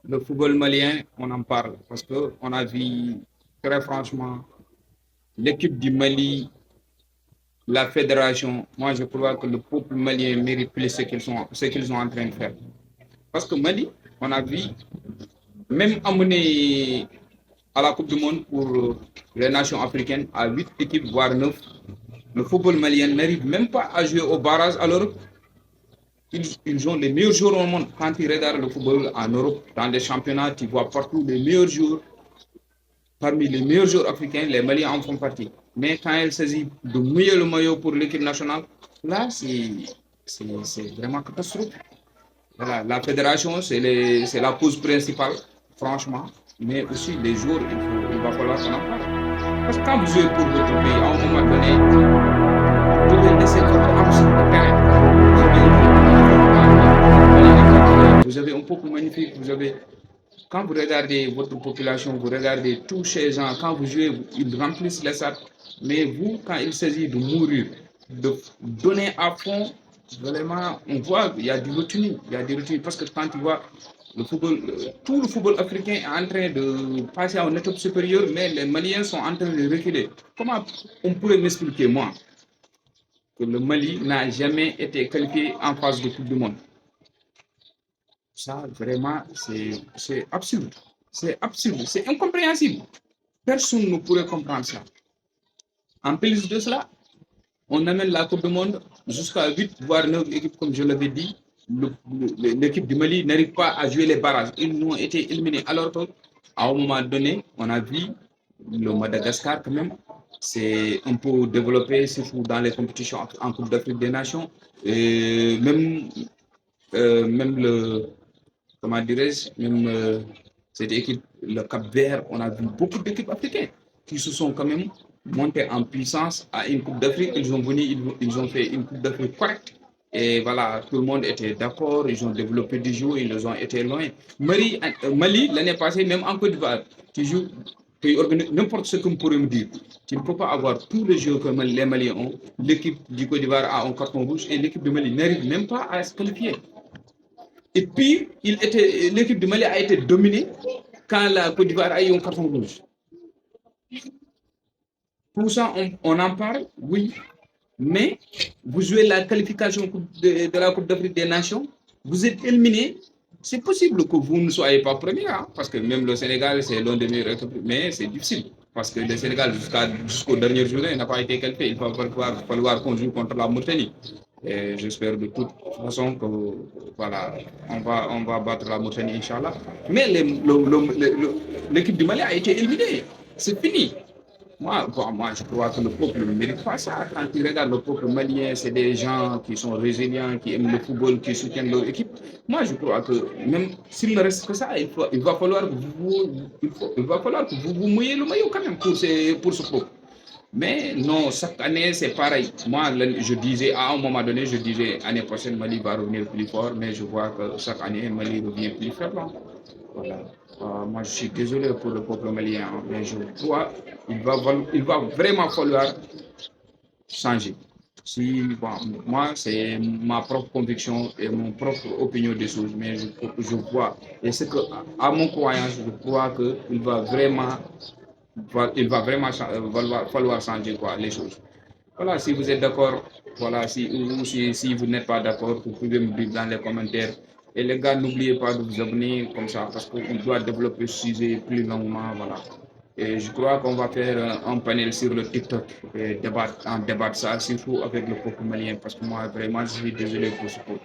le football malien, on en parle parce qu'on a vu très franchement l'équipe du Mali, la fédération. Moi, je crois que le peuple malien mérite plus ce qu'ils sont en train de faire. Parce que Mali, on a vu, même amené à la Coupe du Monde pour les nations africaines à 8 équipes, voire 9, le football malien n'arrive même pas à jouer au barrage alors ils ont les meilleurs joueurs au monde. Quand tu regardes le football en Europe, dans les championnats, tu vois partout les meilleurs joueurs. Parmi les meilleurs joueurs africains, les Maliens en font partie. Mais quand il s'agit de mouiller le maillot pour l'équipe nationale, là, c'est vraiment catastrophique. Voilà, la fédération, c'est la cause principale, franchement. Mais aussi, les joueurs, il va falloir qu'on en parle. Parce que quand vous jouez pour votre pays, à un moment donné, vous devez laisser votre âme sur le terrain. Vous avez un peuple magnifique, vous avez quand vous regardez votre population, vous regardez tous ces gens, quand vous jouez, ils remplissent les sacs. Mais vous, quand il s'agit de mourir, de donner à fond, vraiment, on voit qu'il y a du retenu. Il y a des retenues parce que quand tu vois le football, tout le football africain est en train de passer à une étape supérieure, mais les Maliens sont en train de reculer. Comment on pourrait m'expliquer, moi, que le Mali n'a jamais été qualifié en phase de Coupe du Monde? Ça, vraiment, c'est absurde. C'est absurde, c'est incompréhensible. Personne ne pourrait comprendre ça. En plus de cela, on amène la Coupe du Monde jusqu'à 8 voire 9 équipes, comme je l'avais dit. L'équipe du Mali n'arrive pas à jouer les barrages. Ils ont été éliminés. Alors qu'à un moment donné, on a vu le Madagascar quand même. C'est un peu développé, surtout dans les compétitions en Coupe d'Afrique des Nations. Et même comment dirais-je, même cette équipe, le Cap Vert, on a vu beaucoup d'équipes africaines qui se sont quand même montées en puissance à une Coupe d'Afrique. Ils ont venu, ils ont fait une Coupe d'Afrique correcte. Et voilà, tout le monde était d'accord, ils ont développé du jeu, ils ont été loin. Mali l'année passée, même en Côte d'Ivoire, tu joues, tu organises n'importe ce qu'on pourrait me dire. Tu ne peux pas avoir tous les jeux que les Maliens ont. L'équipe du Côte d'Ivoire a un carton rouge et l'équipe du Mali n'arrive même pas à se qualifier. Et puis, l'équipe du Mali a été dominée quand la Côte d'Ivoire a eu un carton rouge. Pour ça, on en parle, oui, mais vous jouez la qualification de la Coupe d'Afrique des Nations, vous êtes éliminé. C'est possible que vous ne soyez pas premier, hein, parce que même le Sénégal, c'est l'un des meilleurs équipes, mais c'est difficile. Parce que le Sénégal, jusqu'au dernier jour, n'a pas été qualifié. Il va falloir qu'on joue contre la Mauritanie. Et j'espère de toute façon que voilà, on va battre la Mauritanie, Inch'Allah. Mais l'équipe du Mali a été éliminée. C'est fini. Moi, je crois que le peuple ne mérite pas ça. Quand tu regardes le peuple malien, c'est des gens qui sont résilients, qui aiment le football, qui soutiennent leur équipe. Moi, je crois que même s'il ne reste que ça, il va falloir que il va falloir que vous mouillez le maillot quand même pour ce peuple. Mais non, chaque année, c'est pareil. Moi, je disais, à un moment donné, je disais, année prochaine, Mali va revenir plus fort, mais je vois que chaque année, Mali revient plus faible. Voilà. Moi, je suis désolé pour le peuple malien, mais je crois qu'il va vraiment falloir changer. Si, bon, moi, c'est ma propre conviction et mon propre opinion des choses, mais je vois, et c'est que, à mon croyance, je crois qu'il va vraiment falloir changer quoi, les choses. Voilà, si vous êtes d'accord, voilà, si vous n'êtes pas d'accord, vous pouvez me dire dans les commentaires. Et les gars, n'oubliez pas de vous abonner comme ça, parce qu'on doit développer ce sujet plus longuement, voilà. Et je crois qu'on va faire un panel sur le TikTok et en débattre ça, surtout avec le peuple malien, parce que moi, vraiment, je suis désolé pour ce peuple.